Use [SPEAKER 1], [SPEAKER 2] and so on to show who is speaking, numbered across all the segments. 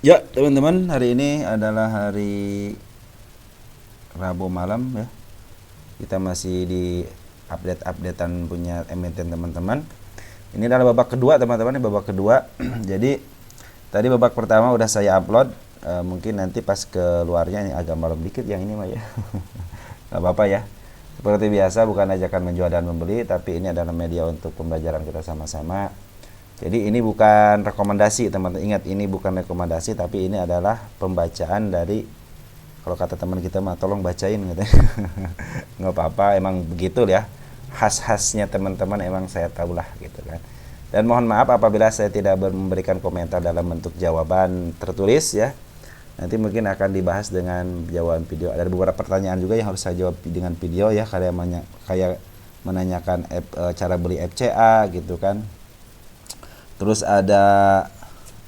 [SPEAKER 1] Ya, teman-teman, hari ini adalah hari Rabu malam ya. Kita masih di update-updatean punya emiten teman-teman. Ini adalah babak kedua, teman-teman, ini babak kedua. Jadi, tadi babak pertama udah saya upload. Mungkin nanti pas keluarnya ini agak malam dikit yang ini mah ya. Gak apa-apa ya. Seperti biasa bukan ajakan menjual dan membeli, tapi ini adalah media untuk pembelajaran kita sama-sama. Jadi ini bukan rekomendasi, teman-teman. Ingat, ini bukan rekomendasi, tapi ini adalah pembacaan dari, kalau kata teman kita mah, tolong bacain gitu. Nggak apa-apa, emang begitu ya. Khas-khasnya teman-teman emang saya tahulah gitu kan. Dan mohon maaf apabila saya tidak memberikan komentar dalam bentuk jawaban tertulis ya. Nanti mungkin akan dibahas dengan jawaban video. Ada beberapa pertanyaan juga yang harus saya jawab dengan video ya, kayak menanyakan cara beli FCA gitu kan. Terus ada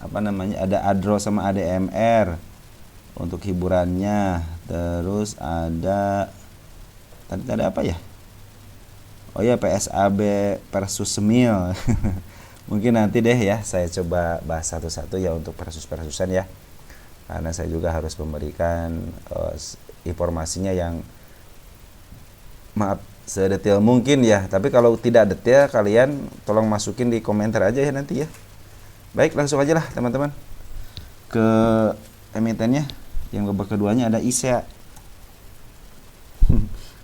[SPEAKER 1] apa namanya? Ada Adro sama ADMR untuk hiburannya. Terus ada apa ya? Oh ya, PSAB versus Semil. Mungkin nanti deh ya saya coba bahas satu-satu ya untuk versus-versusan ya. Karena saya juga harus memberikan informasinya yang, maaf, sedetail mungkin ya. Tapi kalau tidak detail, kalian tolong masukin di komentar aja ya nanti ya. Baik, langsung aja lah teman-teman ke emitennya. Yang babak keduanya ada ISEA.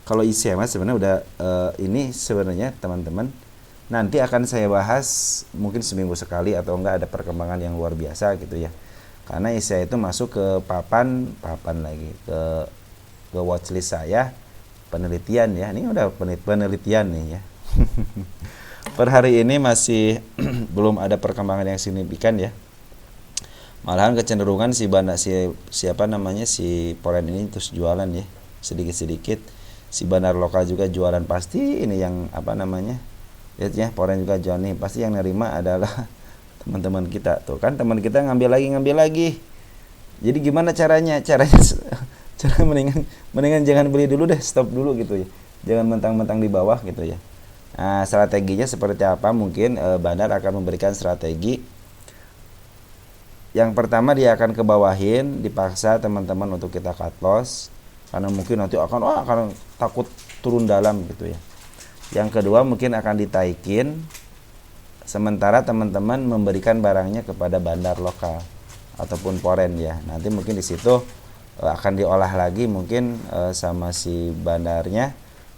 [SPEAKER 1] Kalau ISEA mas sebenarnya udah ini sebenarnya teman-teman nanti akan saya bahas mungkin seminggu sekali atau enggak ada perkembangan yang luar biasa gitu ya. Karena ISEA itu masuk ke papan lagi ke watchlist saya penelitian ya. Ini udah penelitian nih ya. Per hari ini masih belum ada perkembangan yang signifikan ya. Malahan kecenderungan siapa namanya si Poren ini terus jualan ya, sedikit-sedikit. Si bandar lokal juga jualan pasti. Ini yang apa namanya, lihat ya, Poren juga jualan nih. Pasti yang nerima adalah teman-teman kita. Tuh kan, teman kita ngambil lagi. Jadi gimana caranya? Cara mendingan jangan beli dulu deh, stop dulu gitu ya. Jangan mentang-mentang di bawah gitu ya. Nah, strateginya seperti apa? Mungkin bandar akan memberikan strategi. Yang pertama, dia akan kebawahin, dipaksa teman-teman untuk kita cut loss karena mungkin nanti akan takut turun dalam gitu ya. Yang kedua, mungkin akan ditaikin sementara teman-teman memberikan barangnya kepada bandar lokal ataupun Poren ya. Nanti mungkin di situ akan diolah lagi mungkin sama si bandarnya.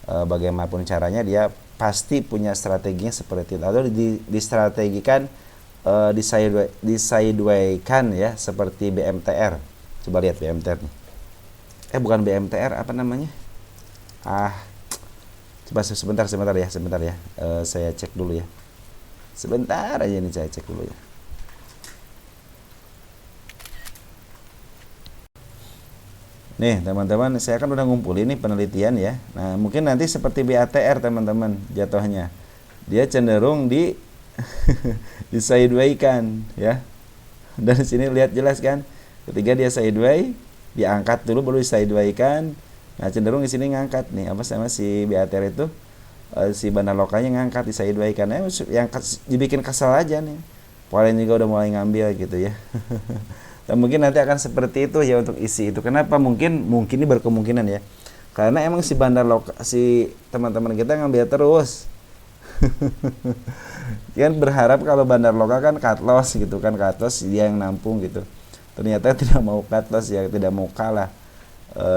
[SPEAKER 1] Bagaimanapun caranya dia pasti punya strateginya seperti itu, atau distrategikan, disidewaykan ya, seperti BMTR. Coba lihat BMTR nih. Bukan BMTR, apa namanya? Coba sebentar ya. Saya cek dulu ya. Sebentar aja nih, saya cek dulu ya. Nih teman-teman, saya kan udah ngumpulin nih penelitian ya. Nah mungkin nanti seperti BATR teman-teman jatuhnya. Dia cenderung disidewaykan ya. Dan di sini lihat jelas kan, ketika dia sideway, diangkat dulu baru disidewaykan. Nah cenderung di sini ngangkat nih, apa sama si BATR itu, si bandar lokalnya ngangkat disidewaykan. Yang dibikin kesel aja nih. Polen juga udah mulai ngambil gitu ya. Dan mungkin nanti akan seperti itu ya untuk isi itu. Kenapa? Mungkin ini berkemungkinan ya. Karena emang si bandar lokal, si teman-teman kita ngambil terus. Kan berharap kalau bandar lokal kan cut loss gitu kan, cut loss dia yang nampung gitu. Ternyata tidak mau cut loss ya, tidak mau kalah.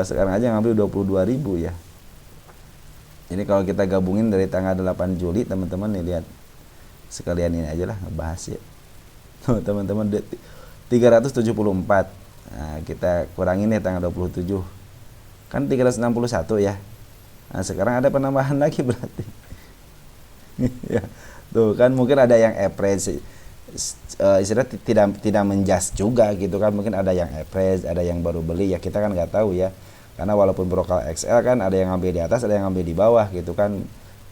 [SPEAKER 1] Sekarang aja ngambil 22.000 ya. Ini kalau kita gabungin dari tanggal 8 Juli teman-teman nih, lihat. Sekalian ini aja lah ngebahas ya. Teman-teman 374. Nah, kita kurangin nih tanggal 27. Kan 361 ya. Nah, sekarang ada penambahan lagi berarti. Ya. Tuh kan mungkin ada yang average, istilah tidak menjust juga gitu kan. Mungkin ada yang average, ada yang baru beli ya, kita kan nggak tahu ya. Karena walaupun broker XL kan ada yang ngambil di atas, ada yang ngambil di bawah gitu kan.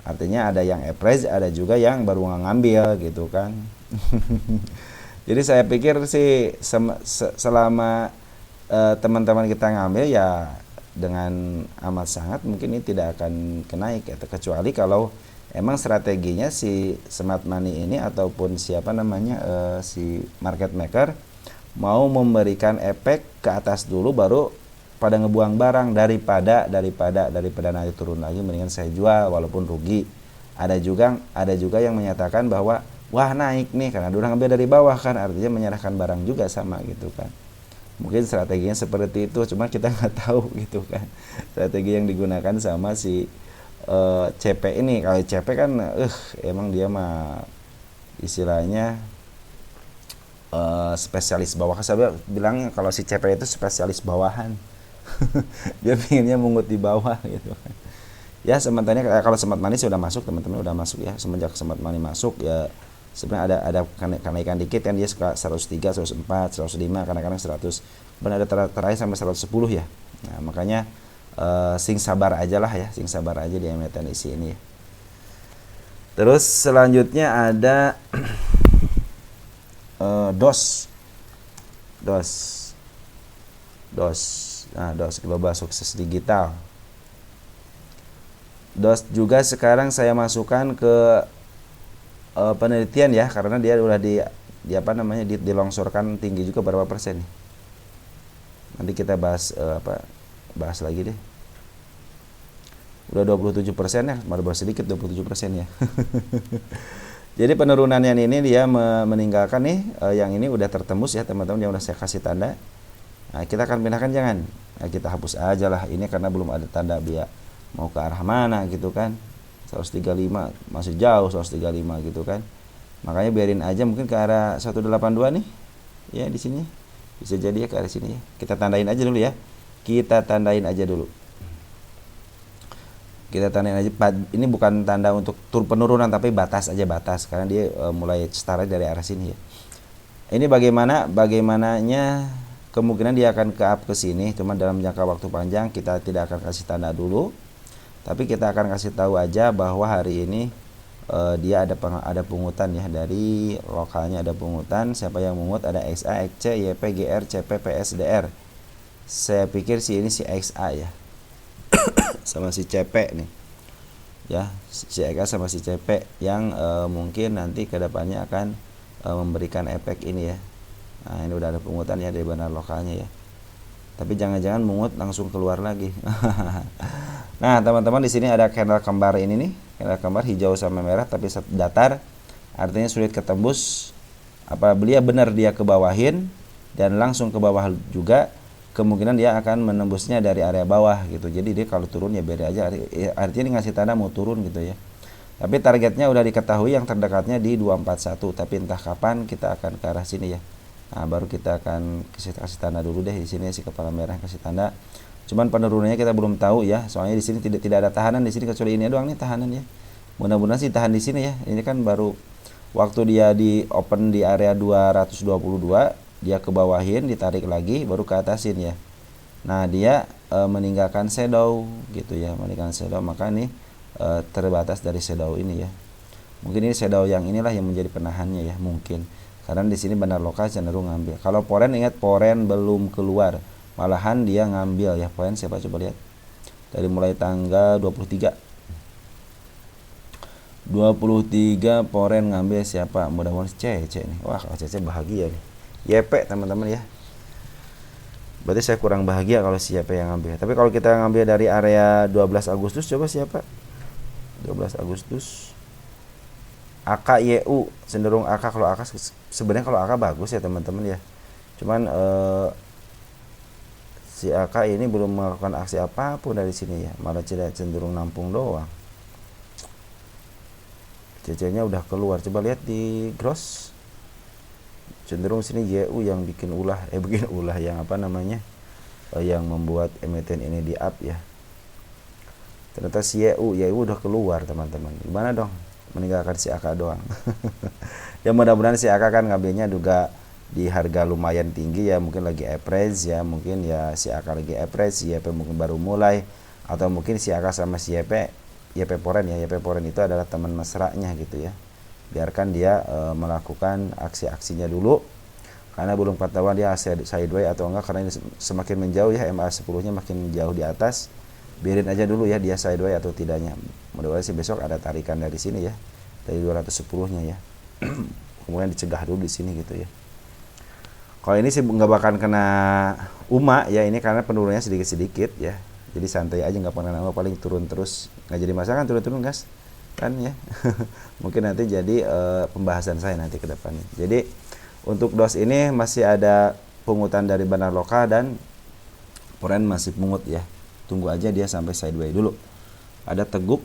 [SPEAKER 1] Artinya ada yang average, ada juga yang baru ngambil gitu kan. Jadi saya pikir sih selama teman-teman kita ngambil ya dengan amat sangat mungkin ini tidak akan kenaik ya, kecuali kalau emang strateginya si smart money ini ataupun siapa namanya si market maker mau memberikan efek ke atas dulu baru pada ngebuang barang, daripada nanti turun lagi mendingan saya jual walaupun rugi. Ada juga yang menyatakan bahwa wah naik nih karena dia ngambil dari bawah kan, artinya menyerahkan barang juga sama gitu kan. Mungkin strateginya seperti itu, cuma kita nggak tahu gitu kan strategi yang digunakan sama si CP ini. Kalau CP kan emang dia mah istilahnya spesialis bawah. Saya bilang kalau si CP itu spesialis bawahan. Dia pinginnya mungut di bawah gitu kan. Ya sementara kalau Smart Money sudah masuk, teman-teman udah masuk ya. Semenjak Smart Money masuk ya sebenarnya ada kenaikan dikit kan, dia suka 103, 104, 105, kadang-kadang 100. Benar ada terakhir sampai 110 ya. Nah, makanya sing sabar aja lah ya, sing sabar aja di emiten isi ini ya. Terus selanjutnya ada DOS. Nah, DOS Global Sukses Digital. DOS juga sekarang saya masukkan ke penelitian ya, karena dia udah dilongsorkan tinggi juga berapa persen nih. Nanti kita bahas bahas lagi deh. Udah 27% ya, baru sedikit 27% ya. Jadi penurunannya ini dia meninggalkan nih yang ini udah tertembus ya teman-teman, yang udah saya kasih tanda. Nah, kita akan pindahkan jangan. Nah, kita hapus aja lah ini karena belum ada tanda dia mau ke arah mana gitu kan. 135 masih jauh 135 gitu kan. Makanya biarin aja mungkin ke arah 182 nih. Ya di sini. Bisa jadi ya ke arah sini ya. Kita tandain aja dulu ya. Kita tandain aja ini bukan tanda untuk penurunan tapi batas aja, batas karena dia mulai start dari arah sini ya. Ini bagaimananya kemungkinan dia akan ke up ke sini, cuma dalam jangka waktu panjang kita tidak akan kasih tanda dulu. Tapi kita akan kasih tahu aja bahwa hari ini dia ada pungutan ya, dari lokalnya ada pungutan. Siapa yang mungut? Ada XA, XC, YP, GR, CP, PSDR. Saya pikir ini si XA ya. Sama si CP nih. Ya, si XA sama si CP yang mungkin nanti kedepannya akan memberikan efek ini ya. Nah, ini udah ada pungutan ya dari bandar lokalnya ya. Tapi jangan-jangan mungut langsung keluar lagi. Nah, teman-teman di sini ada candle kembar ini nih, candle kembar hijau sama merah tapi datar, artinya sulit ketembus. Apabila benar dia ke bawahin dan langsung ke bawah juga, kemungkinan dia akan menembusnya dari area bawah gitu. Jadi dia kalau turun ya beda aja, artinya dia ngasih tanda mau turun gitu ya. Tapi targetnya udah diketahui, yang terdekatnya di 241, tapi entah kapan kita akan ke arah sini ya. Nah, baru kita akan kasih tanda dulu deh di sini si kepala merah kasih tanda. Cuman penurunannya kita belum tahu ya, soalnya di sini tidak ada tahanan di sini kecuali ini doang nih tahanan ya. Mudah-mudahan sih tahan di sini ya. Ini kan baru waktu dia di open di area 222, dia ke bawahin, ditarik lagi baru ke atasin ya. Nah, dia meninggalkan shadow gitu ya, meninggalkan shadow, maka nih terbatas dari shadow ini ya. Mungkin ini shadow yang inilah yang menjadi penahannya ya, mungkin. Karena di sini bandar lokal cenderung ngambil. Kalau foreign, ingat foreign belum keluar, malahan dia ngambil ya. Foreign siapa coba lihat dari mulai tanggal 23 foreign ngambil siapa? Mudah-mudahan Cece nih. Wah, kalau Cece bahagia nih. YP teman-teman ya. Berarti saya kurang bahagia kalau si YP yang ngambil. Tapi kalau kita ngambil dari area 12 Agustus, coba siapa? 12 Agustus. AKYU cenderung AK. Kalau AK sebenarnya kalau AK bagus ya teman-teman ya. Cuman si AK ini belum melakukan aksi apapun dari sini ya. Malah cenderung nampung doang. CC-nya udah keluar. Coba lihat di gross. Cenderung sini YU yang bikin ulah yang apa namanya? Yang membuat emiten ini di up ya. Ternyata si YU udah keluar teman-teman. Gimana dong? Meninggalkan si AK doang. Ya mudah-mudahan si AK kan ngambilnya juga di harga lumayan tinggi ya, mungkin lagi average ya, mungkin ya si AK lagi average, si YP mungkin baru mulai, atau mungkin si AK sama si YP Poren ya. YP Poren itu adalah teman mesranya gitu ya. Biarkan dia melakukan aksi-aksinya dulu, karena belum ketahuan dia sideways atau enggak, karena ini semakin menjauh ya, MA10-nya makin jauh di atas. Biarin aja dulu ya dia sideways atau tidaknya. Mudah-mudahan sih besok ada tarikan dari sini ya, dari 210-nya ya. Kemudian dicegah dulu di sini gitu ya. Kalau ini sih nggak bakal kena UMA ya, ini karena penurunannya sedikit-sedikit ya. Jadi santai aja, nggak pernah UMA, paling turun terus. Nggak jadi masalah kan turun-turun gas kan ya. Mungkin nanti jadi pembahasan saya nanti ke depannya. Jadi untuk dos ini masih ada pungutan dari bandar lokal dan Foreign masih pungut ya. Tunggu aja dia sampai sideways dulu. Ada teguk.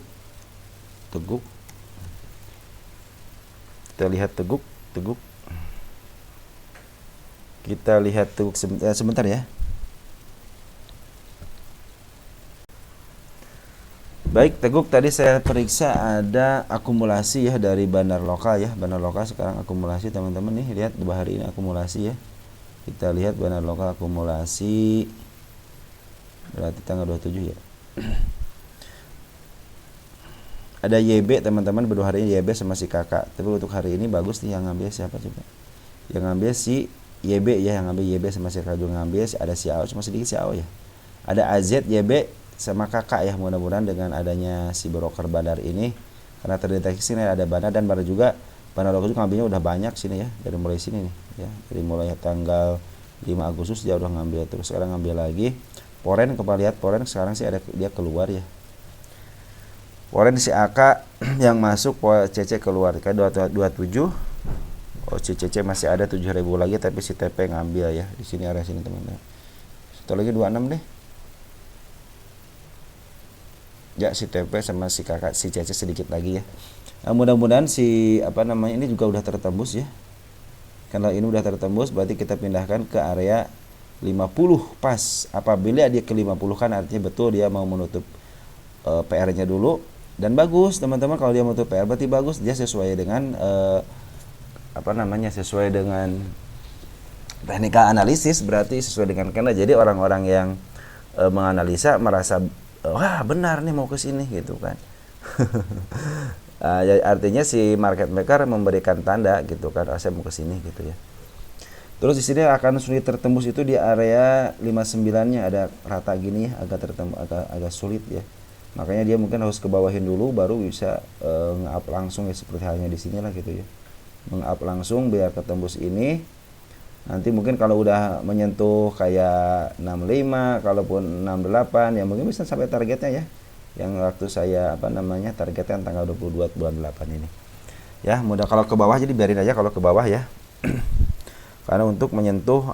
[SPEAKER 1] Kita lihat teguk. Kita lihat teguk sebentar ya. Baik, teguk tadi saya periksa ada akumulasi ya dari bandar lokal ya. Bandar lokal sekarang akumulasi teman-teman nih, lihat 2 hari ini akumulasi ya. Kita lihat bandar lokal akumulasi berarti tanggal 27 ya. Ada YB teman-teman, berdua hari ini YB sama si kakak. Tapi untuk hari ini bagus nih, yang ngambil siapa coba? Yang ngambil si YB ya, yang ngambil YB sama si kakak juga ngambil. Ada si AO, cuma sedikit si AO ya. Ada AZ, YB sama kakak ya. Mudah-mudahan dengan adanya si broker bandar ini, karena terdeteksi sini ada bandar dan baru juga bandar lokal juga ngambilnya udah banyak sini ya. Dari mulai sini nih ya. Dari mulai tanggal 5 Agustus dia udah ngambil, terus sekarang ngambil lagi. Foreign, coba lihat Foreign sekarang sih ada dia keluar ya. Foreign si AK yang masuk, CC keluar kan 27. Oh, CC masih ada 7.000 lagi, tapi si TP ngambil ya. Di sini area sini teman-teman. Satu lagi 26 deh. Ya, si TP sama si kakak si CC sedikit lagi ya. Nah, mudah-mudahan si ini juga udah tertembus ya. Kalau ini udah tertembus berarti kita pindahkan ke area 50 pas. Apabila dia ke 50 kan artinya betul dia mau menutup PR-nya dulu. Dan bagus teman-teman, kalau dia menutup PR berarti bagus, dia sesuai dengan sesuai dengan teknikal analisis, berarti sesuai dengan karena jadi orang-orang yang menganalisa merasa wah benar nih mau ke sini gitu kan. Artinya si market maker memberikan tanda gitu kan, saya mau ke sini gitu ya. Terus di sini akan sulit tertembus itu di area 59-nya ada rata gini ya, agak sulit ya. Makanya dia mungkin harus ke bawahin dulu baru bisa nge-up langsung ya, seperti halnya di sini lah gitu ya. Meng-up langsung biar ketembus ini. Nanti mungkin kalau udah menyentuh kayak 65, kalaupun 68 ya mungkin bisa sampai targetnya ya. Yang waktu saya targetnya tanggal 22 bulan 8 ini. Ya, mudah kalau ke bawah jadi biarin aja kalau ke bawah ya. Karena untuk menyentuh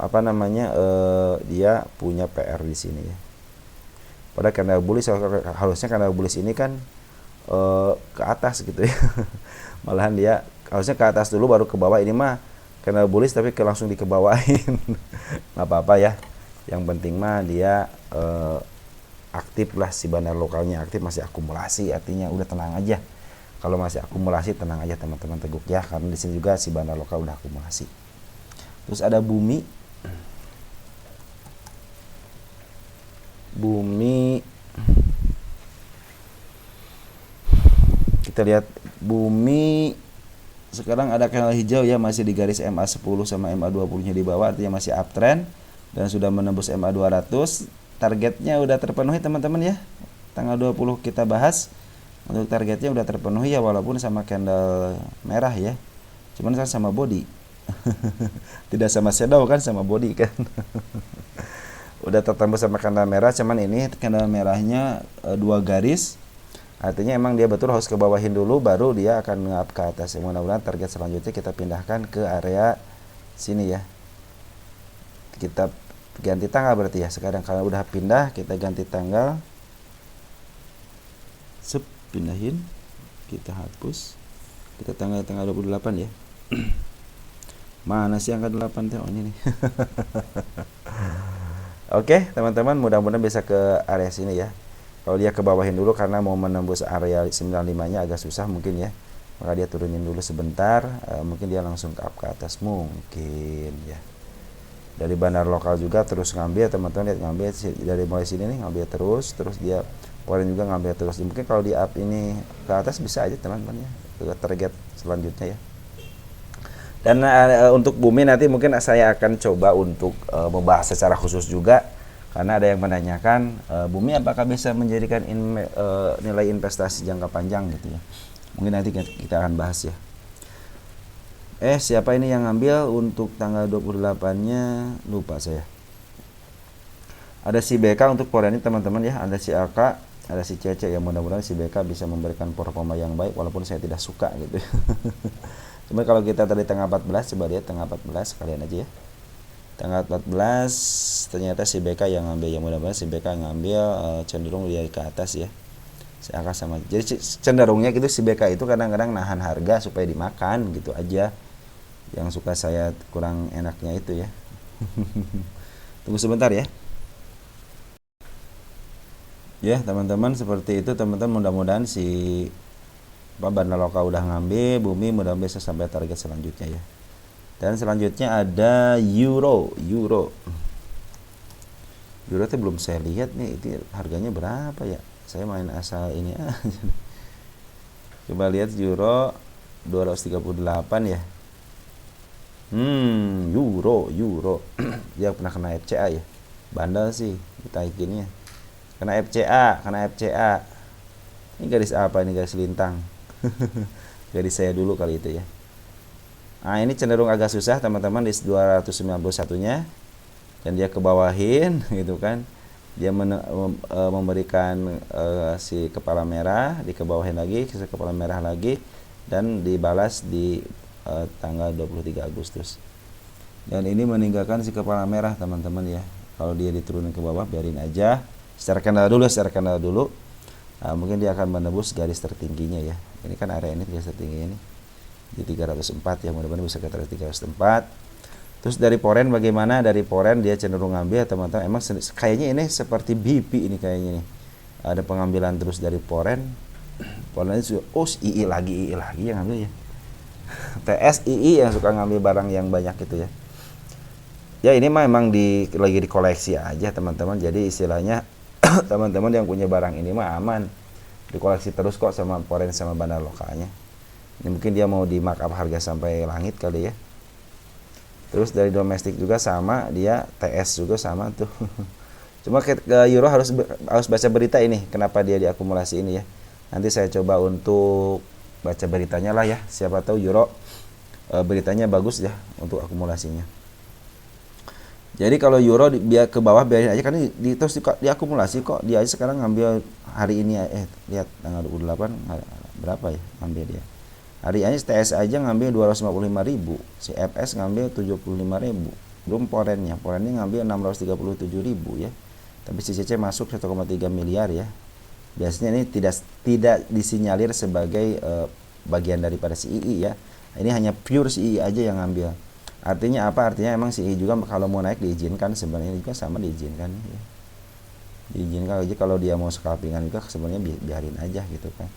[SPEAKER 1] dia punya PR di sini ya. Pada candle bullish harusnya candle bullish ini kan ke atas gitu ya. Malahan dia harusnya ke atas dulu baru ke bawah, ini mah candle bullish tapi langsung dikebawain. Nggak apa-apa ya. Yang penting mah dia aktif lah, si bandar lokalnya aktif, masih akumulasi, artinya udah tenang aja. Kalau masih akumulasi tenang aja teman-teman teguk ya, karena di sini juga si bandar lokal udah akumulasi. Terus ada bumi kita lihat bumi sekarang ada candle hijau ya, masih di garis MA10 sama MA20 nya di bawah, artinya masih uptrend dan sudah menembus MA200. Targetnya udah terpenuhi teman-teman ya, tanggal 20 kita bahas. Untuk targetnya udah terpenuhi ya, walaupun sama candle merah ya, cuman kan sama body. Tidak sama shadow kan, sama body kan. Udah tertembus sama candle merah, cuman ini candle merahnya 2 garis, artinya emang dia betul harus ke bawahin dulu baru dia akan nge-up ke atas. Mudah-mudahan target selanjutnya kita pindahkan ke area sini ya. Kita ganti tanggal berarti ya, sekarang kalau udah pindah kita ganti tanggal, pindahin, kita hapus, kita tanggal 28 ya. Mana sih angka 8 teh? Oh ini nih. Oke, teman-teman, mudah-mudahan bisa ke area sini ya. Kalau dia ke bawahin dulu karena mau menembus area 95-nya agak susah mungkin ya. Maka dia turunin dulu sebentar, mungkin dia langsung ke up ke atas mungkin ya. Dari bandar lokal juga terus ngambil, teman-teman lihat ngambil dari mulai sini nih, ngambil terus dia Foreign juga ngambil terus. Mungkin kalau di up ini ke atas bisa aja teman-teman ya, ke target selanjutnya ya. Dan untuk bumi nanti mungkin saya akan coba untuk membahas secara khusus juga, karena ada yang menanyakan bumi apakah bisa menjadikan nilai investasi jangka panjang gitu ya. Mungkin nanti kita akan bahas ya. Siapa ini yang ngambil untuk tanggal 28-nya? Lupa saya. Ada si BK untuk poren ini teman-teman ya, ada si AK, ada si Cece, yang mudah-mudahan si BK bisa memberikan performa yang baik walaupun saya tidak suka gitu. Cuma kalau kita tadi tanggal 14, coba lihat tanggal 14 kalian aja ya. Tanggal 14 ternyata si BK yang ngambil, yang mudah-mudahan si BK ngambil cenderung dia ke atas ya. Si AK sama. Jadi cenderungnya gitu si BK itu kadang-kadang nahan harga supaya dimakan gitu aja. Yang suka saya kurang enaknya itu ya. Tunggu sebentar ya. Ya teman-teman, seperti itu teman-teman, mudah-mudahan si Bandaloka udah ngambil, Bumi mudah-mudahan bisa sampai target selanjutnya ya. Dan selanjutnya ada Euro itu belum saya lihat nih, itu harganya berapa ya, saya main asal ini aja. Coba lihat Euro 238 ya. Euro dia pernah kena FCA ya, bandel sih kita ikinnya. Kena FCA. Ini garis apa ini, garis lintang. Garis saya dulu kali itu ya. Nah ini cenderung agak susah teman-teman di 291-nya, dan dia kebawahin gitu kan. Dia memberikan si kepala merah, dikebawahin lagi, si kepala merah lagi, dan dibalas di tanggal 23 Agustus. Dan ini meninggalkan si kepala merah teman-teman ya. Kalau dia diturunin ke bawah biarin aja. Secara candle dulu. Nah, mungkin dia akan menembus garis tertingginya ya. Ini kan area ini garis tertingginya ini di 304 ya, mudah-mudahan bisa ke 304. Terus dari poren bagaimana? Dari poren dia cenderung ngambil teman-teman. Emang kayaknya ini seperti BP ini kayaknya nih. Ada pengambilan terus dari poren. Poren itu II lagi yang ngambil ya. TS II yang suka ngambil barang yang banyak gitu ya. Ya ini mah emang lagi dikoleksi aja teman-teman. Jadi istilahnya teman-teman yang punya barang ini mah aman, dikoleksi terus kok sama poren sama Bandalokanya. Ini mungkin dia mau di markup harga sampai langit kali ya. Terus dari domestik juga sama, dia TS juga sama tuh. Cuma ke Euro harus baca berita ini, kenapa dia diakumulasi ini ya. Nanti saya coba untuk baca beritanya lah ya, siapa tahu Euro beritanya bagus ya untuk akumulasinya. Jadi kalau Euro biar ke bawah biarin aja, kan terus diakumulasi kok. Dia aja sekarang ngambil hari ini lihat tanggal 28 berapa ya ngambil dia. Hari ini TS aja ngambil 255.000, si FS ngambil 75.000. Belum porennya ngambil 637.000 ya. Tapi si CC masuk 1,3 miliar ya. Biasanya ini tidak disinyalir sebagai bagian daripada si II ya. Ini hanya pure si II aja yang ngambil. Artinya apa? Artinya emang si II juga kalau mau naik diizinkan, sebenarnya juga sama diizinkan ya. Diizinkan aja kalau dia mau scalpingan juga sebenarnya biarin aja gitu kan.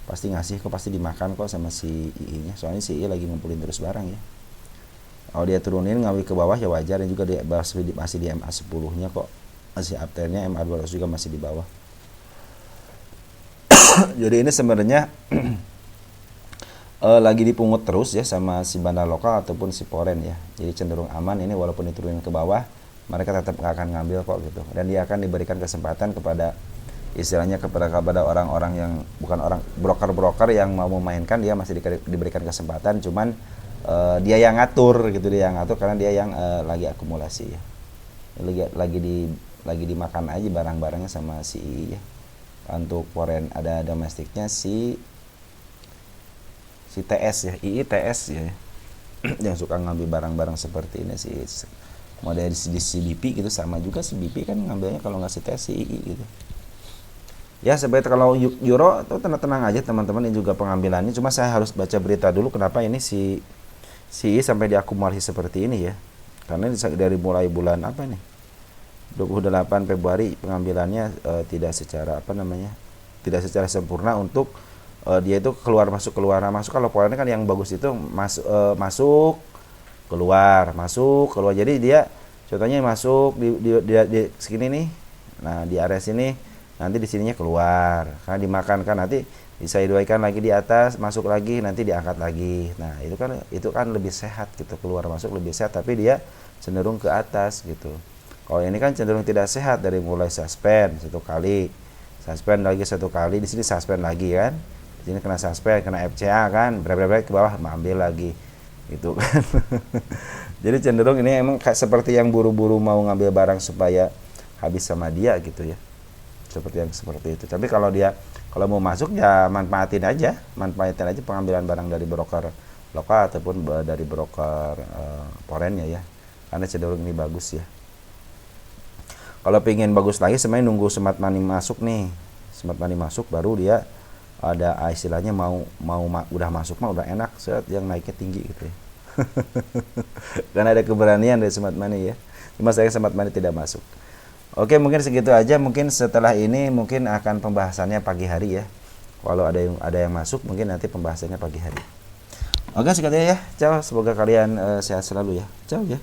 [SPEAKER 1] Pasti ngasih kok, pasti dimakan kok sama si II-nya. Soalnya si II lagi ngumpulin terus barang ya. Kalau dia turunin ngambil ke bawah ya wajar, dan juga dia masih di MA 10-nya kok. Masih uptrendnya MA 200 juga masih di bawah. Jadi ini sebenarnya lagi dipungut terus ya sama si bandar lokal ataupun si poren ya. Jadi cenderung aman ini, walaupun diturunin ke bawah, mereka tetap akan ngambil kok gitu. Dan dia akan diberikan kesempatan kepada istilahnya kepada orang-orang yang bukan orang broker-broker yang mau memainkan, dia masih diberikan kesempatan, cuman dia yang ngatur gitu, dia yang ngatur karena dia yang lagi akumulasi ya. Lagi dimakan aja barang-barangnya sama si II ya. Untuk poren ada domestiknya si TS ya, II TS ya. Yang suka ngambil barang-barang seperti ini si model di CBP gitu, sama juga si BP kan ngambilnya kalau nggak si TS si II gitu. Ya sebaiknya kalau Euro tuh tenang-tenang aja teman-teman, ini juga pengambilannya. Cuma saya harus baca berita dulu kenapa ini si II sampai diakumulasi seperti ini ya. Karena dari mulai bulan apa nih? 28 Februari pengambilannya tidak secara tidak secara sempurna untuk dia itu keluar masuk. Kalau poinnya kan yang bagus itu masuk keluar. Jadi dia contohnya masuk di segini nih. Nah, di area sini nanti di sininya keluar. Karena dimakan kan, nanti bisa diduaikan lagi di atas, masuk lagi, nanti diangkat lagi. Nah, itu kan lebih sehat gitu, keluar masuk lebih sehat, tapi dia cenderung ke atas gitu. Kalau ini kan cenderung tidak sehat, dari mulai suspend satu kali, suspend lagi satu kali, di sini suspend lagi kan. Di sini kena suspend, kena FCA kan, berapa ke bawah ambil lagi. gitu kan. Jadi cenderung ini emang seperti yang buru-buru mau ngambil barang supaya habis sama dia gitu ya, seperti itu. Tapi kalau mau masuk ya manfaatin aja pengambilan barang dari broker lokal ataupun dari broker foreign ya, karena cenderung ini bagus ya. Kalau pengen bagus lagi sebenarnya nunggu smart money masuk nih, smart money masuk baru dia ada istilahnya udah masuk mah udah enak, set yang naiknya tinggi gitu ya. Karena ada keberanian dari smart money ya. Cuma saya smart money tidak masuk. Oke, mungkin segitu aja. Mungkin setelah ini mungkin akan pembahasannya pagi hari ya. Kalau ada yang masuk mungkin nanti pembahasannya pagi hari. Oke, segitu ya. Ciao, semoga kalian sehat selalu ya. Ciao ya.